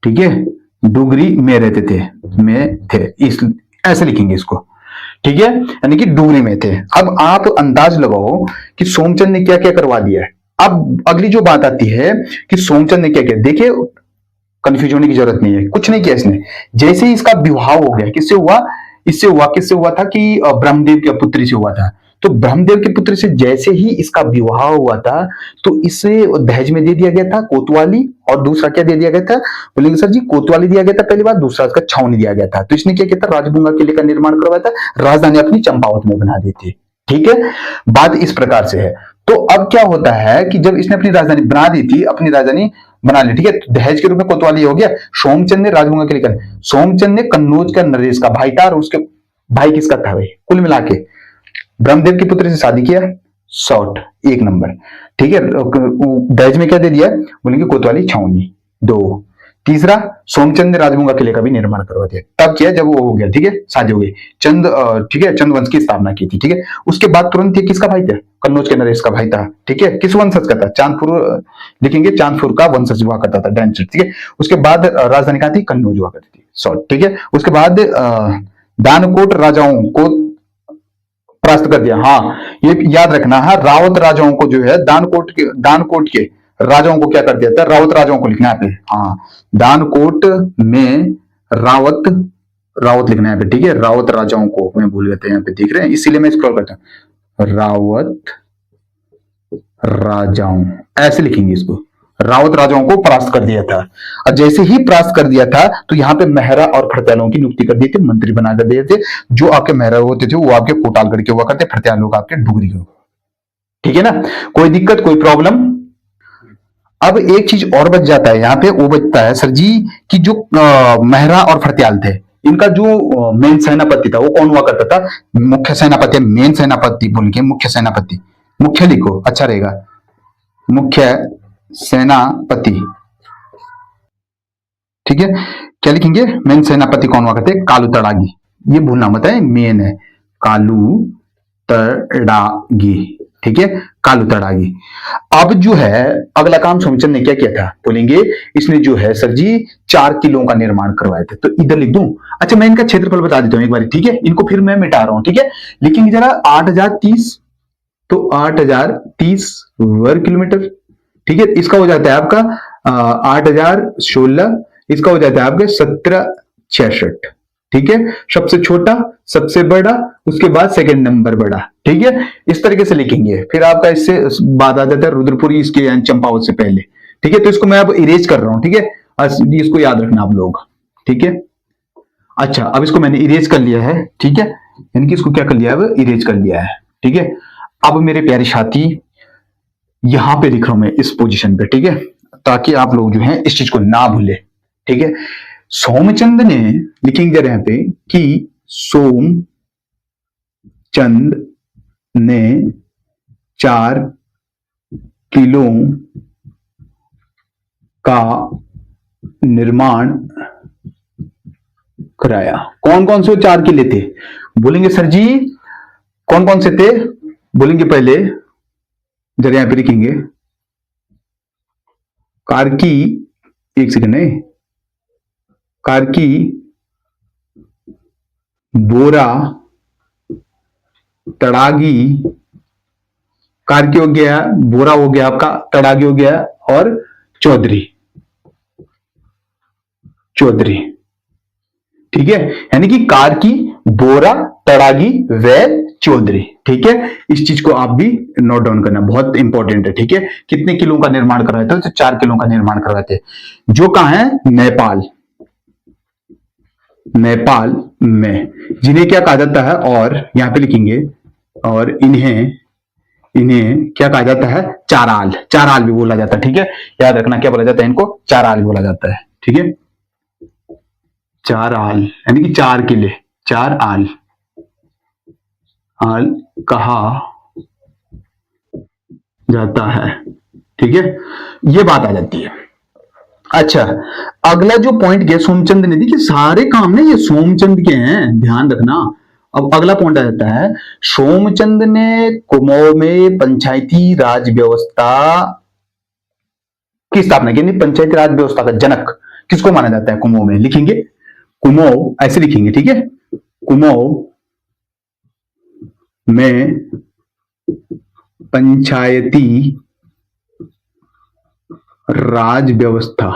Speaker 1: ठीक है, डुगरी में रहते थे, इस ऐसे लिखेंगे इसको, ठीक है, यानी कि डुगरी में थे। अब आप अंदाज लगाओ कि सोमचंद ने क्या क्या करवा दिया है। अब अगली जो बात आती है कि सोमचंद ने क्या किया, देखिए कंफ्यूज होने की जरूरत नहीं है, कुछ नहीं किया इसने। जैसे ही इसका विवाह हो गया, किससे हुआ? किससे हुआ था कि ब्रह्मदेव के पुत्री से हुआ था। तो ब्रह्मदेव के पुत्र से जैसे ही इसका विवाह हुआ था तो इसे दहेज में दे दिया गया था कोतवाली, और दूसरा क्या दे दिया गया था? बोलेंगे सर जी कोतवाली दिया गया था पहली बार, दूसरा उसका छावनी दिया गया था। तो इसने क्या किया था? राजभुंगा किले का निर्माण करवाया था, राजधानी अपनी चंपावत में बना दी थी, ठीक है। बात इस प्रकार से है। तो अब क्या होता है कि जब इसने अपनी राजधानी बना दी थी, अपनी राजधानी बना ली, ठीक है, तो दहेज के रूप में कोतवाली हो गया। सोमचंद ने राजभुंगा के लिए, सोमचंद ने कन्नौज का नरेश का भाई था, और उसके भाई किसका था भाई? कुल मिला के ब्रह्मदेव के पुत्र से शादी किया, शॉर्ट एक नंबर, ठीक है। दहेज में क्या दे दिया? बोलेंगे कोतवाली छावनी, दो। तीसरा, सोमचंद ने राजभुंगा किले का भी निर्माण करवा दिया। तब किया जब वो हो गया, ठीक है, शादी हो गई, ठीक है, चंद वंश की स्थापना की थी, ठीक है। उसके बाद तुरंत ये किसका भाई था? कन्नौज के नरेश का भाई था, ठीक है। किस वंशज का था? चांदपुर, लिखेंगे चांदपुर का वंशज हुआ करता था, डैंचर, ठीक है। उसके बाद राजधानी कहां थी? कन्नौज हुआ करती थी, शॉर्ट, ठीक है। उसके बाद दानकोट राजाओं को परास्त कर दिया। हाँ, ये याद रखना है, रावत राजाओं को जो है दानकोट के राजाओं को क्या कर दिया था? रावत राजाओं को लिखना है पे, हाँ, दानकोट में रावत रावत लिखना है पे, ठीक है। रावत राजाओं को मैं भूल गया था, यहाँ पे देख रहे हैं, इसीलिए मैं स्क्रॉल करता हूं, रावत राजाओं, ऐसे लिखेंगे इसको, रावत राजाओं को परास्त कर दिया था। और जैसे ही परास्त कर दिया था तो यहाँ पे मेहरा और फरत्यालों की नियुक्ति कर दी थी, मंत्री बना कर दिए थे। जो आपके मेहरा होते थे वो आपके कोटालगढ़ के हुआ करते, फरत्याल लोग आपके डुगरी के, ठीक है ना। कोई दिक्कत, कोई प्रॉब्लम? अब एक चीज और बच जाता है यहाँ पे, वो बचता है सर जी कि जो मेहरा और फरत्याल थे, इनका जो मेन सेनापति था वो कौन हुआ करता था? मुख्य सेनापति, मेन सेनापति बोल के मुख्य सेनापति, मुख्य लिखो अच्छा रहेगा, मुख्य सेनापति, ठीक है। क्या लिखेंगे? मेन सेनापति कौन हुआ करते? कालू तड़ागी, ये भूलना मत है, मेन है कालू तड़ागी, ठीक है, कालू तड़ागी। अब जो है अगला काम सोमचंद ने क्या किया था? बोलेंगे इसने जो है सर जी 4 किलों का निर्माण करवाया था। तो इधर लिख दूं? अच्छा, मैं इनका क्षेत्रफल बता देता हूं एक बार, ठीक है, इनको फिर मैं मिटा रहा हूं, ठीक है। लिखेंगे जरा 8030, तो 8030 वर्ग किलोमीटर, ठीक है। इसका हो जाता है आपका 8016, इसका हो जाता है आपके 1766, ठीक है। सबसे छोटा, सबसे बड़ा, उसके बाद सेकंड नंबर बड़ा, ठीक है। इस तरीके से लिखेंगे, फिर आपका इससे बाद आ जाता है रुद्रपुरी, इसके चंपावत से पहले, ठीक है। तो इसको मैं अब इरेज कर रहा हूं, ठीक है, इसको याद रखना आप लोग, ठीक है। अच्छा, अब इसको मैंने इरेज कर लिया है, ठीक है, यानी कि इसको क्या कर लिया है? अब इरेज कर लिया है, ठीक है। अब मेरे प्यारे साथी यहां पे लिख रहा हूं मैं इस पोजीशन पे, ठीक है, ताकि आप लोग जो है इस चीज को ना भूले, ठीक है। सोमचंद ने, लिखेंगे यहां पे कि सोमचंद ने 4 किलो का निर्माण कराया। कौन कौन से 4 किले थे? बोलेंगे सर जी कौन कौन से थे? बोलेंगे पहले जरा यहां पे लिखेंगे कार्की, एक सेकंड है, कार्की, बोरा, तड़ागी, कार्की हो गया, बोरा हो गया आपका, तड़ागी हो गया, और चौधरी, चौधरी। ठीक है, यानी कि कार की बोरा तड़ागी वैद चौधरी। ठीक है, इस चीज को आप भी नोट डाउन करना, बहुत इंपॉर्टेंट है। ठीक है, कितने किलो का निर्माण करवाए थे? तो 4 किलो का निर्माण करवाए थे। जो कहां है? नेपाल, नेपाल में। जिन्हें क्या कहा जाता है? और यहां पे लिखेंगे, और इन्हें क्या कहा जाता है? चाराल। चाराल भी बोला जाता है। ठीक है, याद रखना क्या बोला जाता है इनको? चाराल बोला जाता है। ठीक है, चाराल यानी कि 4 किले, चार आल, आल कहा जाता है। ठीक है, ये बात आ जाती है। अच्छा, अगला जो पॉइंट गया सोमचंद ने, देखिए सारे काम ना ये सोमचंद के हैं, ध्यान रखना। अब अगला पॉइंट आ जाता है, सोमचंद ने कुमाऊं में पंचायती राज व्यवस्था की स्थापना की। पंचायती राज व्यवस्था का जनक किसको माना जाता है कुमाऊं में? लिखेंगे कुमाऊं, ऐसे लिखेंगे। ठीक है, कुमाऊं में पंचायती राज व्यवस्था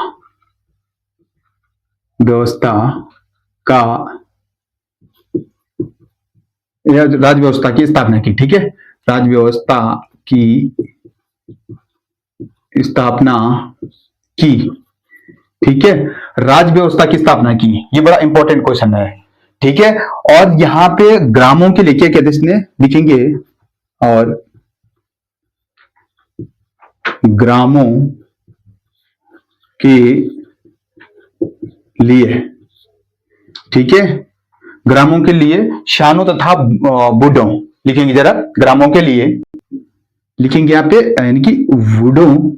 Speaker 1: का राज व्यवस्था की स्थापना की। ठीक है, राज व्यवस्था की स्थापना की। ठीक है, राज व्यवस्था की स्थापना की, ये बड़ा इंपॉर्टेंट क्वेश्चन है। ठीक है, और यहां पे ग्रामों के लिए क्या कहते हैं इसने? लिखेंगे, और ग्रामों के लिए। ठीक है, ग्रामों के लिए शानों तथा बूढ़ों लिखेंगे। जरा ग्रामों के लिए लिखेंगे यहां पे, यानी कि बूढ़ों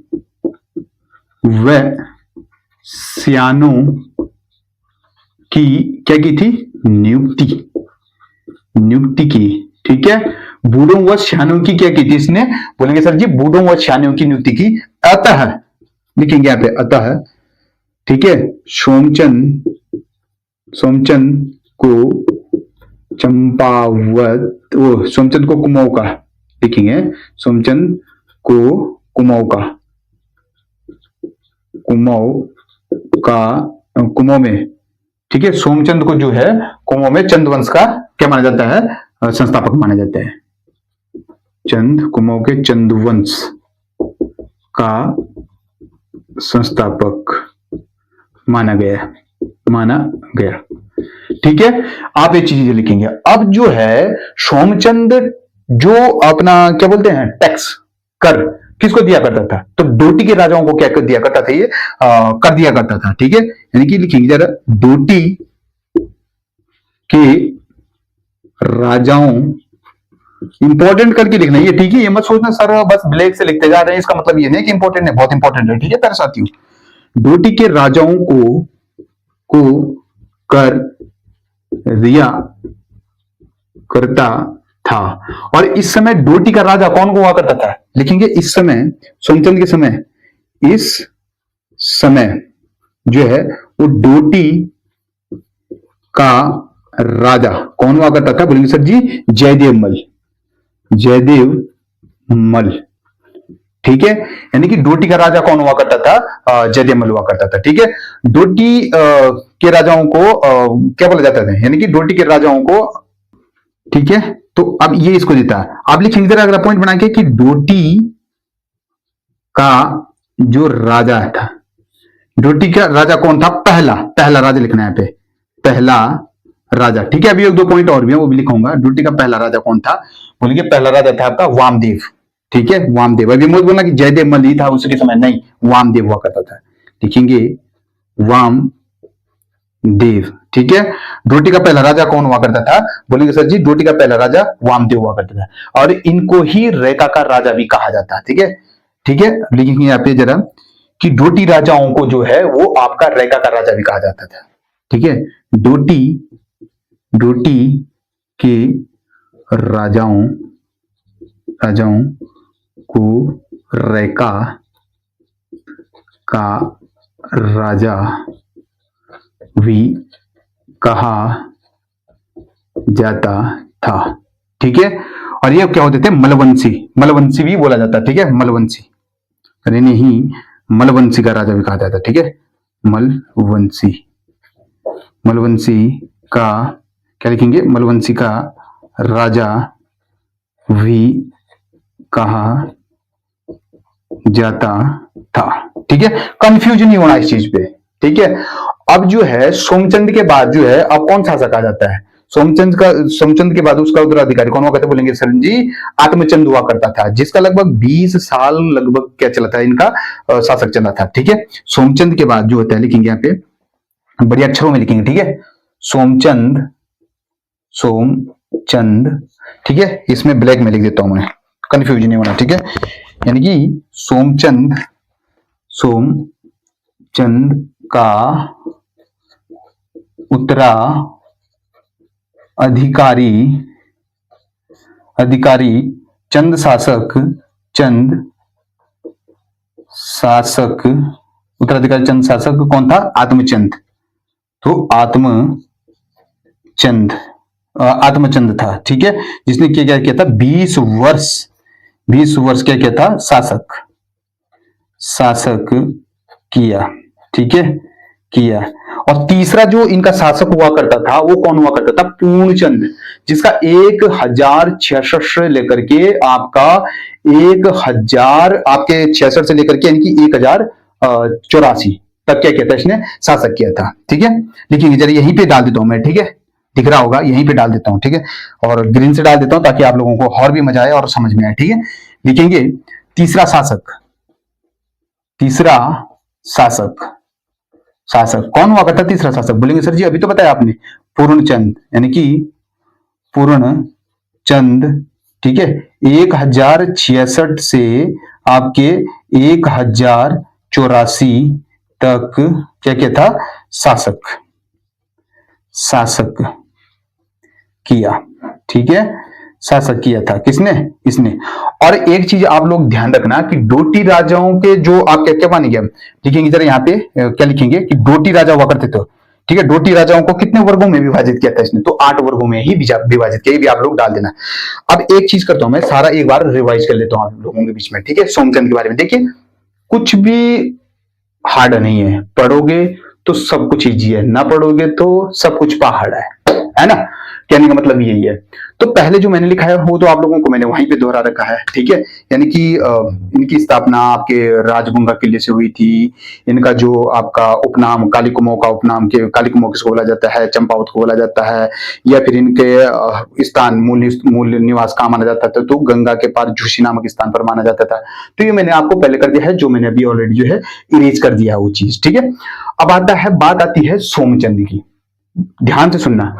Speaker 1: व सियानों की क्या की थी? नियुक्ति की। ठीक है, बूढ़ों व सियानों की क्या की थी इसने? बोलेंगे सर जी बूढ़ों व सियानों की नियुक्ति की। अतः लिखेंगे यहां पे, अतः। ठीक है, सोमचंद को चंपावत, वो सोमचंद को कुमाऊं का लिखेंगे, सोमचंद को कुमाऊं में। ठीक है, सोमचंद को जो है कुमाऊं में चंदवंश का क्या माना जाता है? संस्थापक माना जाता है। कुमाऊं के चंदवंश का संस्थापक माना गया। ठीक है, आप ये चीजें लिखेंगे। अब जो है सोमचंद जो अपना क्या बोलते हैं, टैक्स, कर किसको दिया करता था? तो डोटी के राजाओं को क्या कर दिया करता था? ये कर दिया करता था। ठीक है, यानी कि लिखेंगे जरा, डोटी के राजाओं, इंपॉर्टेंट करके लिखना ये। ठीक है, ये मत सोचना सर बस ब्लैक से लिखते जा रहे हैं, इसका मतलब ये नहीं कि इंपॉर्टेंट है, बहुत इंपॉर्टेंट है। ठीक है प्यारे साथियों, डोटी के राजाओं को कर दिया करता था। और इस समय डोटी का राजा कौन हुआ करता था? लिखेंगे इस समय, सोमचंद के समय, इस समय जो है वो डोटी का राजा कौन हुआ करता था? बोलेंगे सर जी जयदेव मल। ठीक है, यानी कि डोटी का राजा कौन हुआ करता था? जयदेव मल हुआ करता था। ठीक है, डोटी के राजाओं को क्या बोला जाता था? यानी कि डोटी के राजाओं को। ठीक है, तो अब ये इसको देता है। आप लिखेंगे जरा अगला पॉइंट बना के कि डोटी का जो राजा था, डोटी का राजा कौन था? पहला राजा लिखना है यहाँ पे, पहला राजा। ठीक है, अभी 1-2 पॉइंट और भी है, वो भी लिखूंगा। डोटी का पहला राजा कौन था? बोलेंगे पहला राजा था आपका वामदेव। ठीक है, वामदेव। अभी मत बोलना कि जयदेव मल ही था उसके समय, नहीं, वामदेव हुआ करता था। लिखेंगे वामदेव। ठीक है, डोटी का पहला राजा कौन हुआ करता था? बोलेंगे सर जी डोटी का पहला राजा वामदेव हुआ करता था, और इनको ही रेखा का राजा भी कहा जाता है। ठीक है, लिखेंगे यहाँ पे जरा कि डोटी राजाओं को जो है वो आपका रेखा का राजा भी कहा जाता था। ठीक है, डोटी के राजाओं को रेखा का राजा भी कहा जाता था। ठीक है, और ये क्या होते थे? मलवंशी भी बोला जाता है। ठीक है, मलवंशी, नहीं मलवंशी का राजा भी कहा जाता है। ठीक है, मलवंशी। मलवंशी का, क्या लिखेंगे, मलवंशी का राजा भी कहा जाता था। ठीक है, कंफ्यूजन नहीं होना इस चीज पे। ठीक है, अब जो है सोमचंद के बाद जो है अब कौन शासक आ जाता है? सोमचंद के बाद उसका उत्तराधिकारी कौन हुआ करता है? बोलेंगे सर जी आत्मचंद हुआ करता था, जिसका लगभग 20 साल लगभग क्या चला था इनका शासक चला था। ठीक है, सोमचंद के बाद जो होता है लिखेंगे यहाँ पे बड़े अक्षरों में लिखेंगे। ठीक है, सोमचंद, सोमचंद। ठीक है, इसमें ब्लैक में लिख देता हूं मैं, कंफ्यूजन नहीं होना। ठीक है, यानी कि सोमचंद, सोमचंद का उत्तराधिकारी, अधिकारी चंद शासक, चंद शासक, उत्तराधिकारी चंद शासक कौन था? आत्मचंद। तो आत्मचंद था। ठीक है, जिसने क्या किया था? 20 वर्ष क्या किया था? शासक किया। ठीक है, किया। और तीसरा जो इनका शासक हुआ करता था वो कौन हुआ करता था? पूर्णचंद, जिसका 1066 से लेकर के आपका 1000 आपके 66 से लेकर के इनकी 1084 तक क्या किया था इसने? शासक किया था। ठीक है, लिखेंगे जरा यहीं पे डाल देता हूं मैं। ठीक है, दिख रहा होगा, यहीं पे डाल देता हूं। ठीक है, और ग्रीन से डाल देता हूं ताकि आप लोगों को और भी मजा आए और समझ में आए। ठीक है, लिखेंगे तीसरा शासक, तीसरा शासक, शासक कौन हुआ करता? तीसरा शासक बोलेंगे सर जी अभी तो बताया आपने, पूर्णचंद, यानी कि पूर्णचंद। ठीक है, 1066 से आपके 1084 तक क्या क्या था? शासक किया। ठीक है, शासक किया था किसने? इसने। और एक चीज आप लोग ध्यान रखना कि डोटी राजाओं के जो आप क्या क्या माने गया, लिखेंगे जरा यहाँ पे क्या लिखेंगे कि डोटी राजा हुआ करते थे। ठीक है, डोटी राजाओं को कितने वर्गों में विभाजित किया था इसने? तो 8 वर्गों में ही विभाजित किया, भी आप लोग डाल देना। अब एक चीज करता हूं मैं, सारा एक बार रिवाइज कर लेता हूं आप लोगों के बीच में। ठीक है, सोमचंद के बारे में देखिए, कुछ भी हार्ड नहीं है, पढ़ोगे तो सब कुछ इजी है, ना पढ़ोगे तो सब कुछ पहाड़ है ना? कहने का मतलब यही है। तो पहले जो मैंने लिखा है वो तो आप लोगों को मैंने वहीं पे दोहरा रखा है। ठीक है, यानी कि इनकी स्थापना आपके राजगंगा किले से हुई थी। इनका जो आपका उपनाम कालीकुमो का उपनाम, के कालीकुमो किसको बोला जाता है? चंपावत को बोला जाता है। या फिर इनके स्थान मूल निवास कहाँ माना जाता था? तो गंगा के पार झूसी नामक स्थान पर माना जाता था। तो ये मैंने आपको पहले कर दिया है, जो मैंने अभी ऑलरेडी जो है इरेज कर दिया वो चीज। ठीक है, अब बात आती है सोमचंद की। ध्यान से सुनना,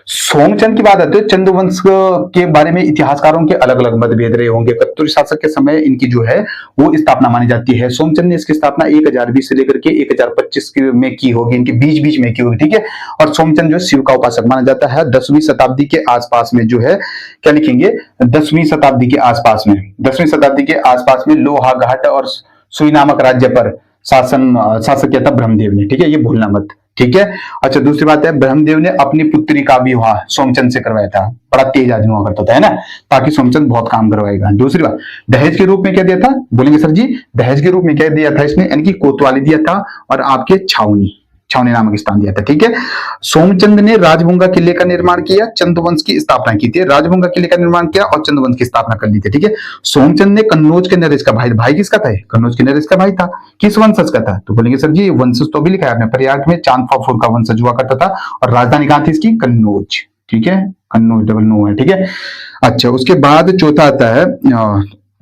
Speaker 1: सोमचंद की बात आती है, चंद्रवंश के बारे में इतिहासकारों के अलग अलग मतभेद रहे होंगे। कत्यूरी शासक के समय इनकी जो है वो स्थापना मानी जाती है। सोमचंद ने इसकी स्थापना 1020 से लेकर के 1025 में की होगी, इनके बीच बीच में की होगी। ठीक है, और सोमचंद जो शिव का उपासक माना जाता है। 10वीं शताब्दी के आसपास में जो है क्या लिखेंगे? 10वीं शताब्दी के आसपास में, 10वीं शताब्दी के आसपास में लोहाघाट और सुई नामक राज्य पर शासक किया था ब्रह्मदेव ने। ठीक है, ये भूलना मत। ठीक है, अच्छा दूसरी बात है, ब्रह्मदेव ने अपनी पुत्री का विवाह सोमचंद से करवाया था। बड़ा तेज आदमी हुआ करता था, है ना, ताकि सोमचंद बहुत काम करवाएगा। दूसरी बात, दहेज के रूप में क्या दिया था? बोलेंगे सर जी दहेज के रूप में क्या दिया था इसने? यानी कि कोतवाली दिया था और आपके छावनी नामक स्थान दिया था। ठीक है, सोमचंद ने राजभुंगा किले का निर्माण किया, चंद्रवंश की स्थापना की थी। राजभुंगा किले का निर्माण किया और चंद्रवंश की स्थापना कर ली थी। ठीक है, सोमचंद ने कन्नौज के नरेश का भाई किसका था? कन्नौज के नरेश का भाई था। किस वंशज का था? तो बोलेंगे सर जी वंशज तो भी लिखा है आपने, प्रयाग में चांदफाफुर का वंशज हुआ करता था और राजधानी कहां थी इसकी? कन्नौज। ठीक है, कन्नौज डबल नो है। ठीक है, अच्छा उसके बाद चौथा आता है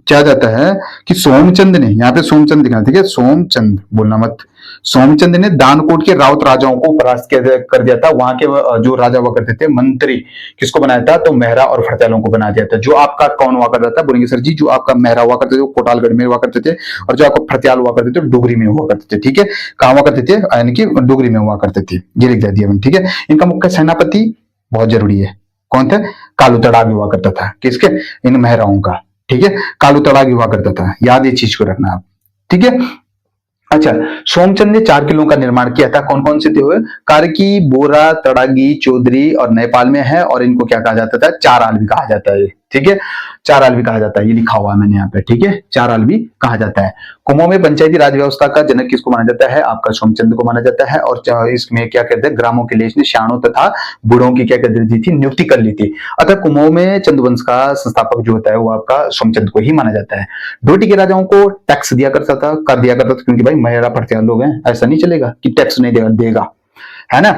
Speaker 1: क्या जाता है कि सोमचंद ने, यहाँ पे सोमचंद लिखना, ठीक है, सोमचंद बोलना मत। सोमचंद ने दानकोट के राउत राजाओं को परास्त कर दिया था। वहां के जो राजा हुआ करते थे मंत्री, किसको बनाया था? तो मेहरा और फरतेलों को बना दिया था। जो आपका कौन हुआ करता था? बोलेंगे सर जी जो आपका मेहरा हुआ करते थे वो कोटालगढ़ में हुआ करते थे, और जो आपको फरतेल हुआ करते थे डुगरी में हुआ करते थे। ठीक है, कहाँ हुआ करते थे? यानी कि डुगरी में हुआ करते थे। ये लिख दिया मैंने। ठीक है, इनका मुख्य सेनापति बहुत जरूरी है, कौन थे? कालू तड़ाग हुआ करता था। किसके? इन मेहराओं का। ठीक है, कालू तड़ागी हुआ करता था, याद ये चीज को रखना आप। ठीक है, अच्छा सोमचंद ने 4 किलों का निर्माण किया था। कौन कौन से थे हुए? कारकी, बोरा, तड़ागी, चौधरी और नेपाल में है। और इनको क्या कहा जाता था? 4 आल भी कहा जाता है। ठीक है। चाराल भी कहा जाता है, ये लिखा हुआ है मैंने यहाँ पे, ठीक है, चाराल भी कहा जाता है। कुमाऊं में पंचायती राज व्यवस्था का जनक किसको माना जाता है? आपका सोमचंद को माना जाता है। और इसमें क्या कहते हैं, ग्रामों के लिए इसने शाणों तथा बूढ़ों की क्या कर दी थी, नियुक्ति कर ली थी। अतः कुमाऊं में चंद्रवंश का संस्थापक जो होता है वो आपका सोमचंद को ही माना जाता है। डोटी के राजाओं को टैक्स दिया करता था, कर दिया करता था, क्योंकि भाई महिला प्रत्यार लोग हैं, ऐसा नहीं चलेगा कि टैक्स नहीं देगा, है ना।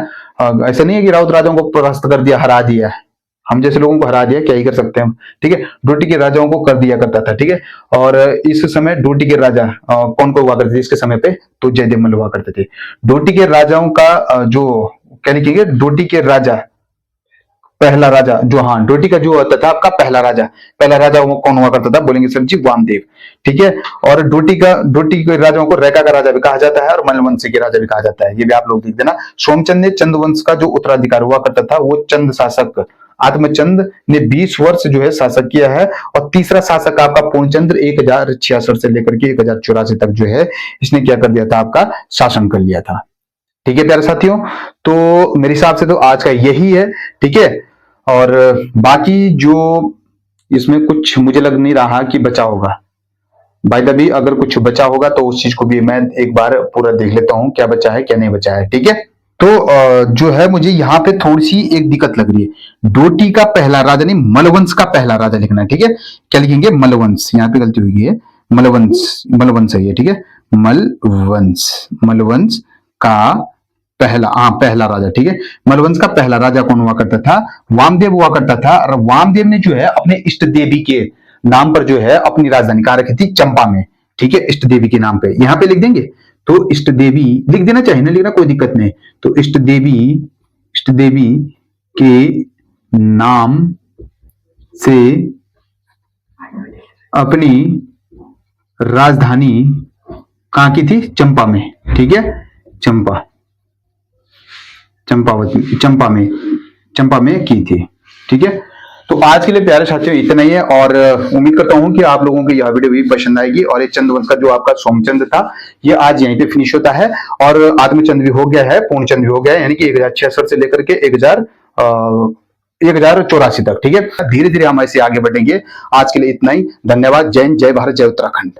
Speaker 1: ऐसा नहीं है कि राउत राजाओं को परास्त कर दिया, हरा दिया, हम जैसे लोगों को हरा दिया, क्या ही कर सकते हैं हम, ठीक है। डोटी के राजाओं को कर दिया करता था, ठीक है। और इस समय डोटी के राजा कौन को हुआ करते थे इसके समय पे? तो जयदेव मल्ल हुआ करते थे। डोटी के राजाओं का जो क्या लिखेंगे, डोटी के राजा, पहला राजा जो, हाँ, डोटी का जो होता था आपका पहला राजा वो कौन हुआ करता था? बोलेंगे सर जी, वामदेव, ठीक है। और डोटी के राजाओं को रेखा का राजा भी कहा जाता है और मलवंशी के राजा भी कहा जाता है, ये भी आप लोग लिख देना। सोमचंद ने चंद्रवंश का जो उत्तराधिकार हुआ करता था वो चंद शासक आत्मचंद ने 20 वर्ष जो है शासक किया है। और तीसरा शासक आपका पूर्णचंद्र 1066 से लेकर के 1084 तक जो है इसने क्या कर दिया था, आपका शासन कर लिया था, ठीक है प्यारे साथियों। तो मेरे हिसाब से तो आज का यही है, ठीक है। और बाकी जो इसमें कुछ मुझे लग नहीं रहा कि बचा होगा, भाई तभी अगर कुछ बचा होगा तो उस चीज को भी मैं एक बार पूरा देख लेता हूं, क्या बचा है क्या नहीं बचा है, ठीक है। तो जो है मुझे यहाँ पे थोड़ी सी एक दिक्कत लग रही है, डोटी का पहला राजा नहीं, मलवंश का पहला राजा लिखना है, ठीक है। क्या लिखेंगे? मलवंश, यहाँ पे गलती हुई है, मलवंश है ये, ठीक है। मलवंश का पहला, हाँ, पहला राजा, ठीक है। मलवंश का पहला राजा कौन हुआ करता था? वामदेव हुआ करता था। और वामदेव ने जो है अपने इष्ट देवी के नाम पर जो है अपनी राजधानी कहाँ रखी थी? चंपा में, ठीक है, इष्ट देवी के नाम पे। यहाँ पे लिख देंगे तो इष्ट देवी लिख देना, चाहिए ना लिखना, कोई दिक्कत नहीं। तो इष्ट देवी के नाम से अपनी राजधानी कहाँ की थी? चंपा में, ठीक है, चंपा में की थी, ठीक है। तो आज के लिए प्यारे साथियों इतना ही है, और उम्मीद करता हूं कि आप लोगों को यह वीडियो भी पसंद आएगी। और ये चंद्रवंश का जो आपका सोमचंद था ये आज यहीं पे फिनिश होता है, और आत्मचंद भी हो गया है, पूर्णचंद भी हो गया है, यानी कि 1066 से लेकर के 1084 तक, ठीक है। धीरे धीरे हम ऐसे आगे बढ़ेंगे। आज के लिए इतना ही, धन्यवाद। जय हिंद, जय भारत, जय उत्तराखंड।